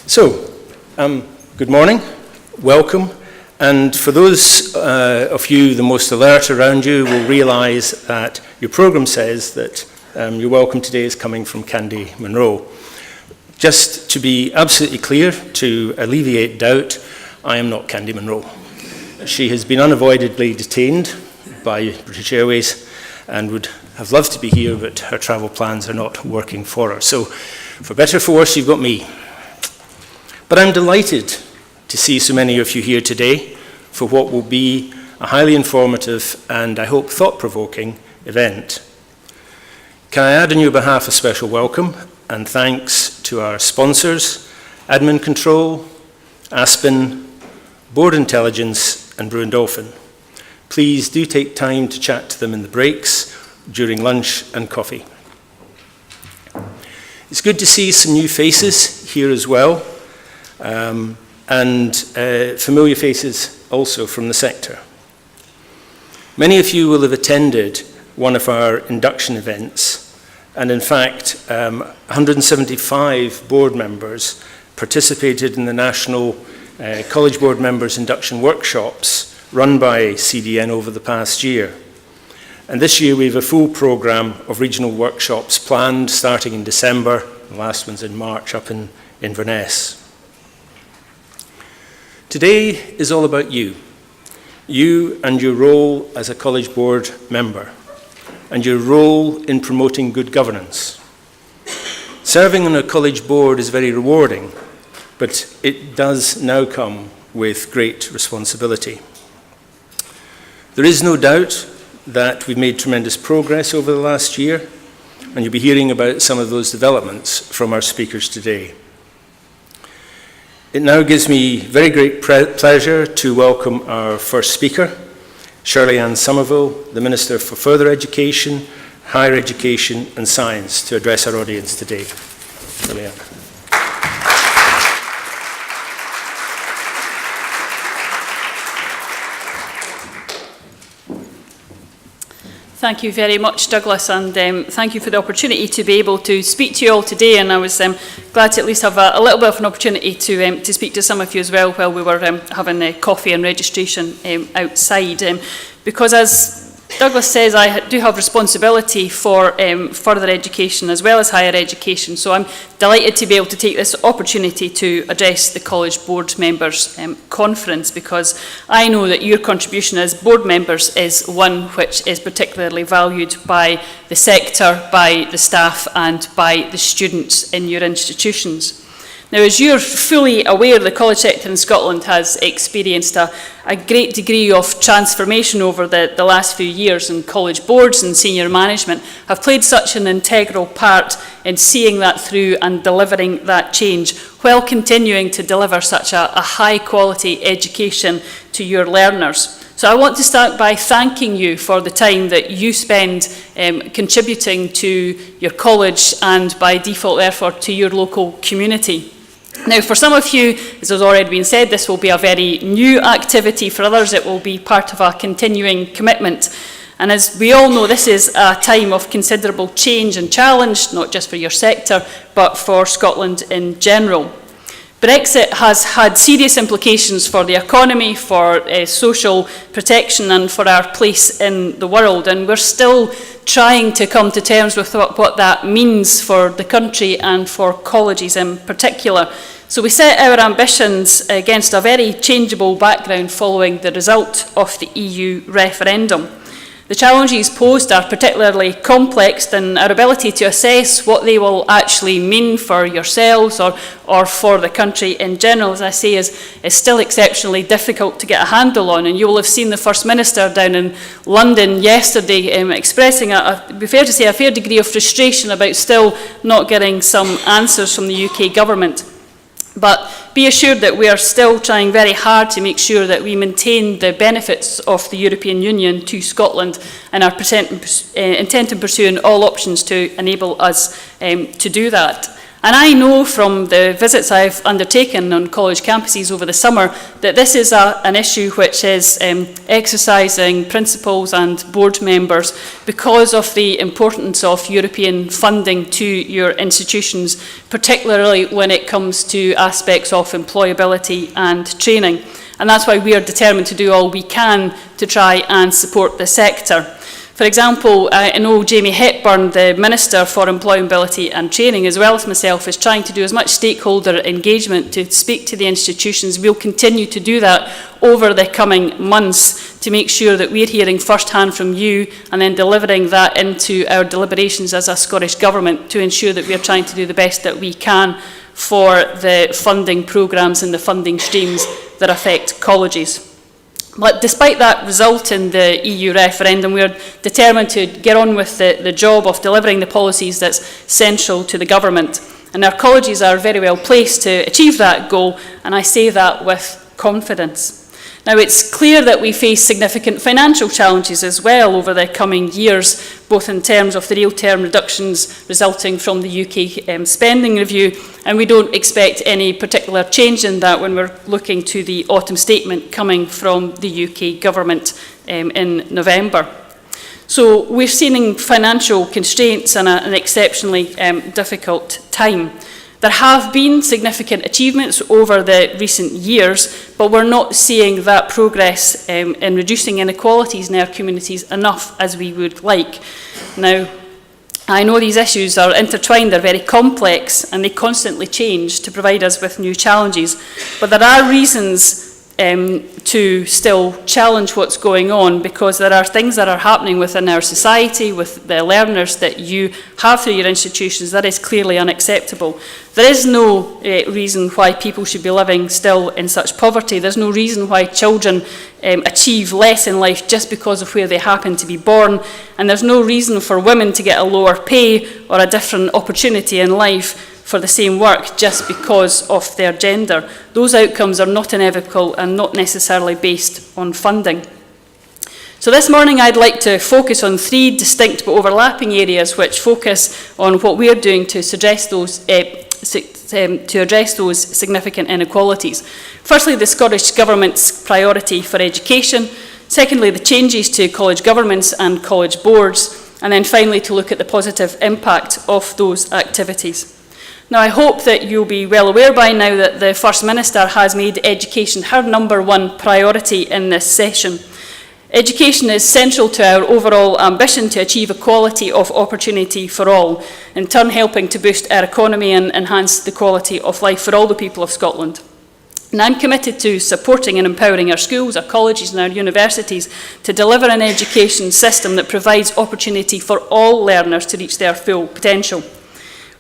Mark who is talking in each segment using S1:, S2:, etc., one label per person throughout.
S1: So, good morning, welcome, and for those of you the most alert around you will realise that your programme says that your welcome today is coming from Candy Munro. Just to be absolutely clear, to alleviate doubt, I am not Candy Munro. She has been unavoidably detained by British Airways and would have loved to be here, but her travel plans are not working for her. So, for better or for worse, you've got me. But I'm delighted to see so many of you here today for what will be a highly informative and, I hope, thought-provoking event. Can I add on your behalf a special welcome and thanks to our sponsors, Admin Control, Aspen, Board Intelligence and Bruin Dolphin. Please do take time to chat to them in the breaks, during lunch and coffee. It's good to see some new faces here as well. And familiar faces also from the sector. Many of you will have attended one of our induction events, and in fact, 175 board members participated in the National College Board Members Induction Workshops run by CDN over the past year. And this year we have a full programme of regional workshops planned starting in December, the last one's in March up in Inverness. Today is all about you and your role as a college board member, and your role in promoting good governance. Serving on a college board is very rewarding, but it does now come with great responsibility. There is no doubt that we've made tremendous progress over the last year, and you'll be hearing about some of those developments from our speakers today. It now gives me very great pleasure to welcome our first speaker, Shirley Somerville, the Minister for Further Education, Higher Education and Science, to address our audience today. Shirley.
S2: Thank you very much, Douglas, and thank you for the opportunity to be able to speak to you all today. And I was glad to at least have a little bit of an opportunity to speak to some of you as well while we were having coffee and registration outside. Because as Douglas says, I do have responsibility for further education as well as higher education, so I'm delighted to be able to take this opportunity to address the College Board Members Conference, because I know that your contribution as board members is one which is particularly valued by the sector, by the staff and by the students in your institutions. Now, as you're fully aware, the college sector in Scotland has experienced a great degree of transformation over the last few years, and college boards and senior management have played such an integral part in seeing that through and delivering that change, while continuing to deliver such a high-quality education to your learners. So I want to start by thanking you for the time that you spend contributing to your college and by default, therefore, to your local community. Now, for some of you, as has already been said, this will be a very new activity. For others, it will be part of a continuing commitment. And as we all know, this is a time of considerable change and challenge, not just for your sector, but for Scotland in general. Brexit has had serious implications for the economy, for social protection and for our place in the world, and we're still trying to come to terms with what that means for the country and for colleges in particular. So we set our ambitions against a very changeable background following the result of the EU referendum. The challenges posed are particularly complex, and our ability to assess what they will actually mean for yourselves or for the country in general, as I say, is still exceptionally difficult to get a handle on. And you will have seen the First Minister down in London yesterday expressing, it'd be fair to say, a fair degree of frustration about still not getting some answers from the UK government. But be assured that we are still trying very hard to make sure that we maintain the benefits of the European Union to Scotland, and are intent on pursuing all options to enable us to do that. And I know from the visits I've undertaken on college campuses over the summer that this is an issue which is exercising principals and board members because of the importance of European funding to your institutions, particularly when it comes to aspects of employability and training. And that's why we are determined to do all we can to try and support the sector. For example, I know Jamie Hepburn, the Minister for Employability and Training, as well as myself, is trying to do as much stakeholder engagement to speak to the institutions. We'll continue to do that over the coming months to make sure that we're hearing firsthand from you and then delivering that into our deliberations as a Scottish Government to ensure that we're trying to do the best that we can for the funding programmes and the funding streams that affect colleges. But despite that result in the EU referendum, we are determined to get on with the job of delivering the policies that's central to the government. And our colleges are very well placed to achieve that goal, and I say that with confidence. Now, it's clear that we face significant financial challenges as well over the coming years, both in terms of the real-term reductions resulting from the UK spending review, and we don't expect any particular change in that when we're looking to the autumn statement coming from the UK government in November. So we're seeing financial constraints and an exceptionally difficult time. There have been significant achievements over the recent years, but we're not seeing that progress in reducing inequalities in our communities enough as we would like. Now, I know these issues are intertwined, they're very complex, and they constantly change to provide us with new challenges. But there are reasons to still challenge what's going on, because there are things that are happening within our society with the learners that you have through your institutions that is clearly unacceptable. There is no reason why people should be living still in such poverty. There's no reason why children achieve less in life just because of where they happen to be born, and there's no reason for women to get a lower pay or a different opportunity in life for the same work just because of their gender. Those outcomes are not inevitable and not necessarily based on funding. So this morning I'd like to focus on three distinct but overlapping areas which focus on what we're doing to address those significant inequalities. Firstly, the Scottish Government's priority for education. Secondly, the changes to college governments and college boards. And then finally, to look at the positive impact of those activities. Now, I hope that you'll be well aware by now that the First Minister has made education her #1 priority in this session. Education is central to our overall ambition to achieve equality of opportunity for all, in turn helping to boost our economy and enhance the quality of life for all the people of Scotland. And I'm committed to supporting and empowering our schools, our colleges and our universities to deliver an education system that provides opportunity for all learners to reach their full potential.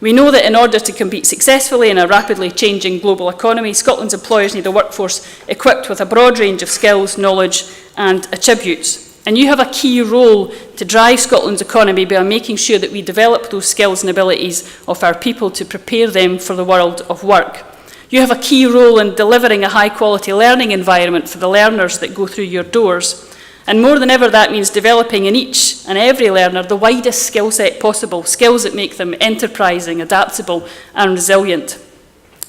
S2: We know that in order to compete successfully in a rapidly changing global economy, Scotland's employers need a workforce equipped with a broad range of skills, knowledge and attributes. And you have a key role to drive Scotland's economy by making sure that we develop those skills and abilities of our people to prepare them for the world of work. You have a key role in delivering a high-quality learning environment for the learners that go through your doors. And more than ever, that means developing in each and every learner the widest skill set possible, skills that make them enterprising, adaptable and resilient.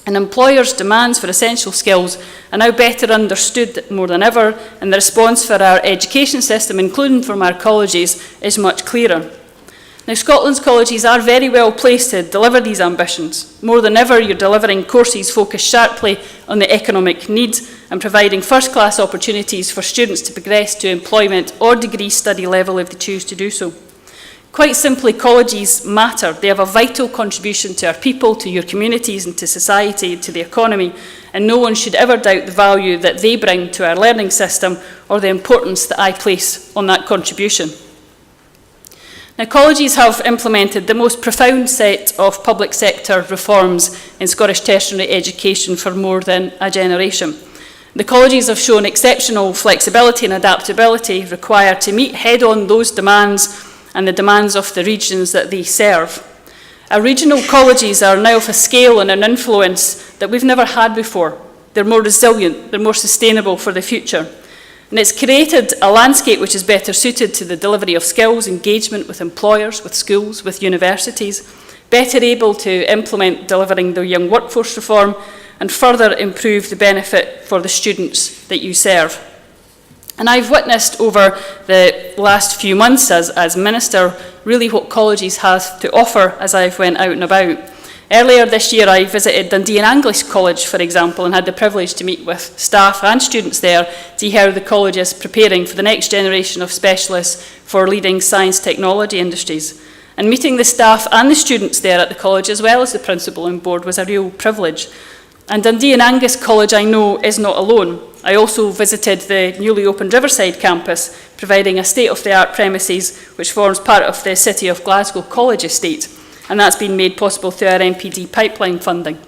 S2: And employers' demands for essential skills are now better understood more than ever, and the response for our education system, including from our colleges, is much clearer. Now, Scotland's colleges are very well placed to deliver these ambitions. More than ever, you're delivering courses focused sharply on the economic need and providing first-class opportunities for students to progress to employment or degree study level if they choose to do so. Quite simply, colleges matter. They have a vital contribution to our people, to your communities and to society, to the economy, and no one should ever doubt the value that they bring to our learning system or the importance that I place on that contribution. Now, colleges have implemented the most profound set of public sector reforms in Scottish tertiary education for more than a generation. The colleges have shown exceptional flexibility and adaptability required to meet head-on those demands and the demands of the regions that they serve. Our regional colleges are now of a scale and an influence that we've never had before. They're more resilient, they're more sustainable for the future. And it's created a landscape which is better suited to the delivery of skills, engagement with employers, with schools, with universities, better able to implement delivering the young workforce reform, and further improve the benefit for the students that you serve. And I've witnessed over the last few months as Minister really what colleges have to offer as I've went out and about. Earlier this year I visited Dundee and Angliss College, for example, and had the privilege to meet with staff and students there to see how the college is preparing for the next generation of specialists for leading science technology industries. And meeting the staff and the students there at the college, as well as the principal and board, was a real privilege. And Dundee and Angliss College, I know, is not alone. I also visited the newly opened Riverside campus, providing a state-of-the-art premises which forms part of the City of Glasgow College estate, and that's been made possible through our NPD pipeline funding.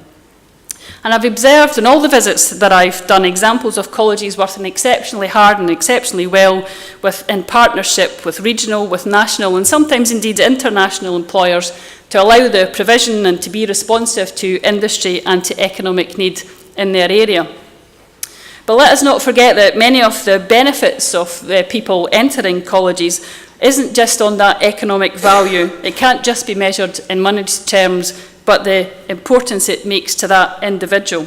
S2: And I've observed in all the visits that I've done examples of colleges working exceptionally hard and exceptionally well in partnership with regional, with national, and sometimes indeed international employers to allow the provision and to be responsive to industry and to economic need in their area. But let us not forget that many of the benefits of the people entering colleges isn't just on that economic value. It can't just be measured in monetary terms, but the importance it makes to that individual.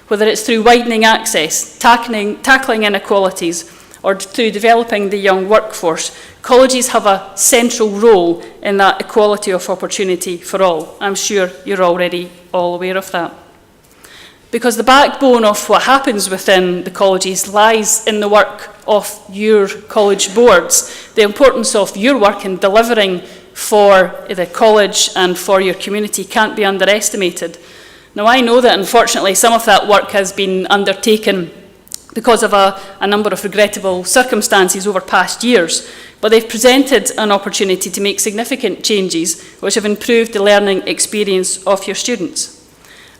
S2: Whether it's through widening access, tackling inequalities, or through developing the young workforce, colleges have a central role in that equality of opportunity for all. I'm sure you're already all aware of that. Because the backbone of what happens within the colleges lies in the work of your college boards. The importance of your work in delivering for the college and for your community can't be underestimated. Now, I know that unfortunately some of that work has been undertaken because of a number of regrettable circumstances over past years, but they've presented an opportunity to make significant changes which have improved the learning experience of your students.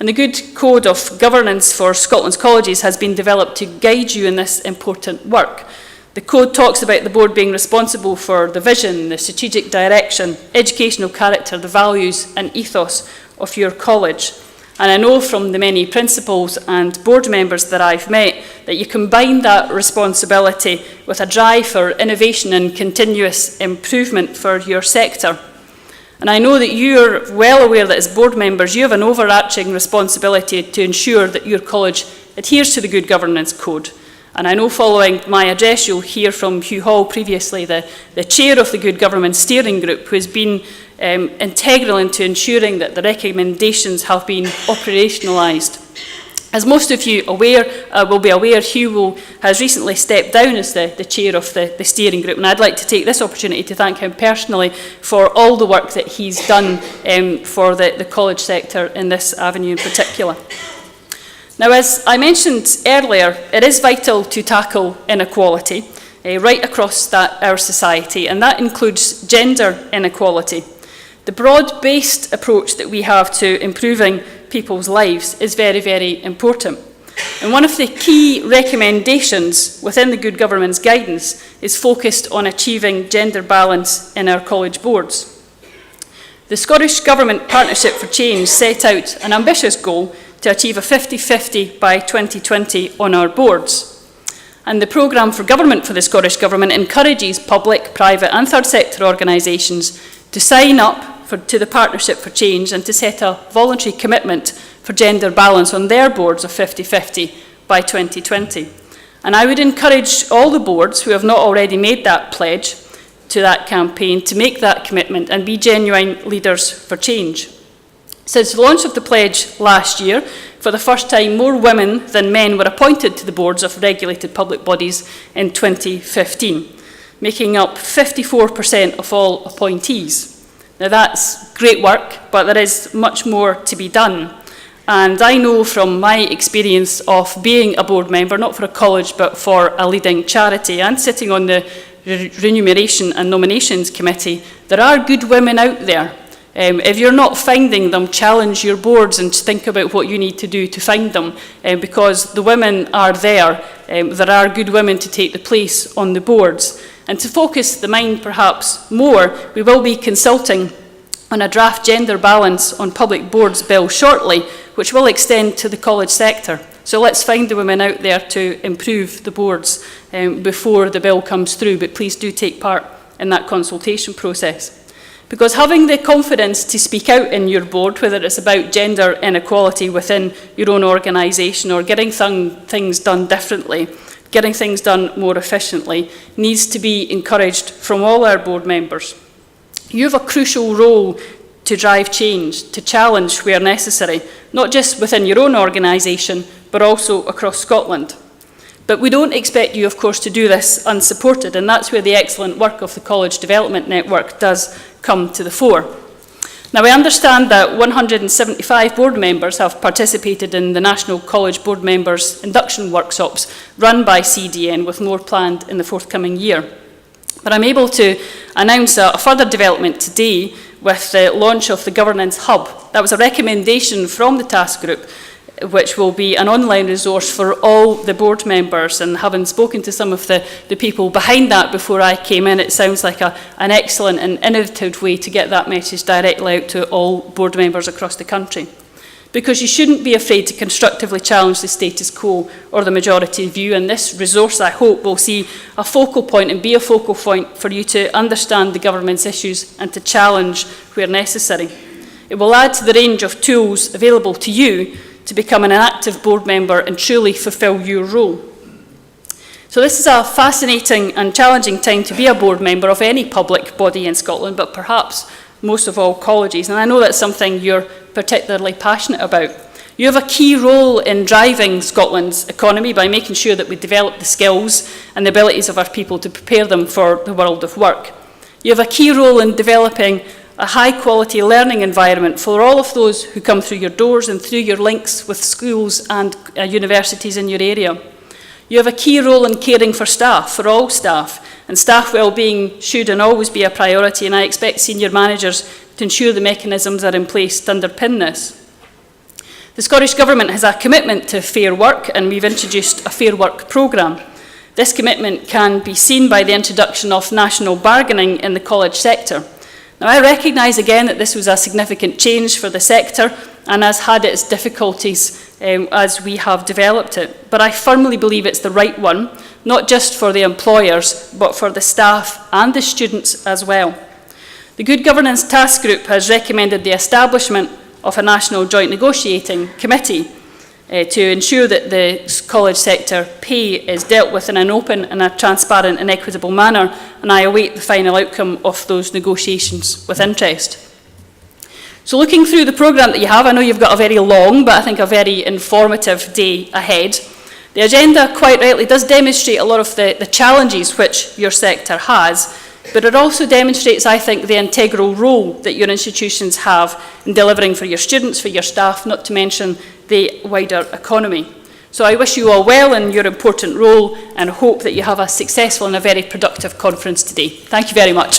S2: And the good code of governance for Scotland's colleges has been developed to guide you in this important work. The code talks about the board being responsible for the vision, the strategic direction, educational character, the values and ethos of your college. And I know from the many principals and board members that I've met that you combine that responsibility with a drive for innovation and continuous improvement for your sector. And I know that you're well aware that as board members you have an overarching responsibility to ensure that your college adheres to the Good Governance Code. And I know following my address you'll hear from Hugh Hall previously, the chair of the Good Government Steering Group, who has been integral into ensuring that the recommendations have been operationalised. As most of you will be aware, Hugh has recently stepped down as the chair of the steering group, and I'd like to take this opportunity to thank him personally for all the work that he's done for the college sector in this avenue in particular. Now, as I mentioned earlier, it is vital to tackle inequality right across our society, and that includes gender inequality. The broad-based approach that we have to improving people's lives is very, very important. And one of the key recommendations within the Good Government's guidance is focused on achieving gender balance in our college boards. The Scottish Government Partnership for Change set out an ambitious goal to achieve a 50-50 by 2020 on our boards. And the programme for government for the Scottish Government encourages public, private and third sector organisations to sign up to the Partnership for Change and to set a voluntary commitment for gender balance on their boards of 50-50 by 2020. And I would encourage all the boards who have not already made that pledge to that campaign to make that commitment and be genuine leaders for change. Since the launch of the pledge last year, for the first time more women than men were appointed to the boards of regulated public bodies in 2015, making up 54% of all appointees. Now that's great work, but there is much more to be done. And I know from my experience of being a board member, not for a college, but for a leading charity, and sitting on the Remuneration and Nominations Committee, there are good women out there. If you're not finding them, challenge your boards and think about what you need to do to find them, because the women are there. There are good women to take the place on the boards. And to focus the mind perhaps more, we will be consulting on a draft gender balance on public boards bill shortly, which will extend to the college sector. So let's find the women out there to improve the boards before the bill comes through, but please do take part in that consultation process. Because having the confidence to speak out in your board, whether it's about gender inequality within your own organisation or getting things done differently, getting things done more efficiently, needs to be encouraged from all our board members. You have a crucial role to drive change, to challenge where necessary, not just within your own organisation, but also across Scotland. But we don't expect you, of course, to do this unsupported, and that's where the excellent work of the College Development Network does come to the fore. Now, I understand that 175 board members have participated in the National College Board Members Induction Workshops run by CDN, with more planned in the forthcoming year. But I'm able to announce a further development today with the launch of the Governance Hub. That was a recommendation from the task group, which will be an online resource for all the board members. And having spoken to some of the people behind that before I came in, it sounds like an excellent and innovative way to get that message directly out to all board members across the country. Because you shouldn't be afraid to constructively challenge the status quo or the majority view, and this resource, I hope, will see a focal point and be a focal point for you to understand the government's issues and to challenge where necessary. It will add to the range of tools available to you to become an active board member and truly fulfil your role. So this is a fascinating and challenging time to be a board member of any public body in Scotland, but perhaps most of all colleges, and I know that's something you're particularly passionate about. You have a key role in driving Scotland's economy by making sure that we develop the skills and the abilities of our people to prepare them for the world of work. You have a key role in developing a high-quality learning environment for all of those who come through your doors and through your links with schools and universities in your area. You have a key role in caring for staff, for all staff, and staff well-being should and always be a priority, and I expect senior managers to ensure the mechanisms are in place to underpin this. The Scottish Government has a commitment to fair work, and we've introduced a Fair Work programme. This commitment can be seen by the introduction of national bargaining in the college sector. Now, I recognise again that this was a significant change for the sector and has had its difficulties as we have developed it. But I firmly believe it's the right one, not just for the employers, but for the staff and the students as well. The Good Governance Task Group has recommended the establishment of a National Joint Negotiating Committee to ensure that the college sector pay is dealt with in an open and a transparent and equitable manner, and I await the final outcome of those negotiations with interest. So looking through the programme that you have, I know you've got a very long, but I think a very informative day ahead. The agenda, quite rightly, does demonstrate a lot of the challenges which your sector has, but it also demonstrates, I think, the integral role that your institutions have in delivering for your students, for your staff, not to mention the wider economy. So I wish you all well in your important role and hope that you have a successful and a very productive conference today. Thank you very much.